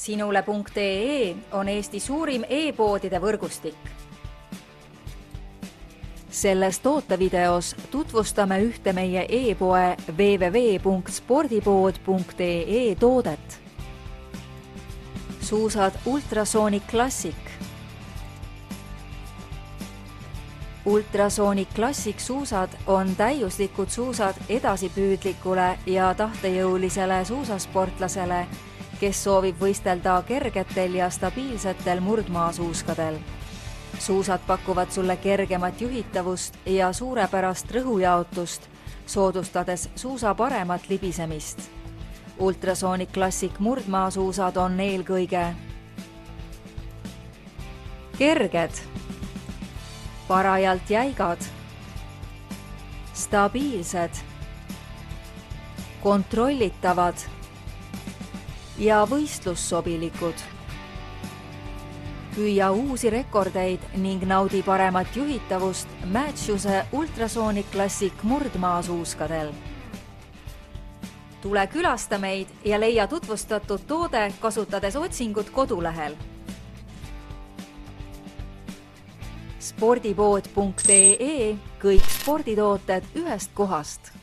Sinule.ee on Eesti suurim e-poodide võrgustik. Selles tootevideos tutvustame ühte meie e-poe www.spordipood.ee toodet. Suusad Ultrasonic Classic. Ultrasonic Classic suusad on täiuslikud suusad edasipüüdlikule ja tahtejõulisele suusasportlasele, kes soovib võistelda kergetel ja stabiilsetel murdmaasuuskadel. Suusad pakuvad sulle kergemat juhitavust ja suurepärast rõhujaotust, soodustades suusa paremat libisemist. Ultrasonic Classic murdmaasuusad on eelkõige kerged, parajalt jäigad, stabiilsed, kontrollitavad ja võistlussobilikud. Püüa uusi rekordeid ning naudi paremat juhitavust Matchuse Ultrasonic Classic murdmaasuuskadel. Tule külasta meid ja leia tutvustatud toode kasutades otsingut kodulehel. Spordipood.ee, kõik sporditooted ühest kohast.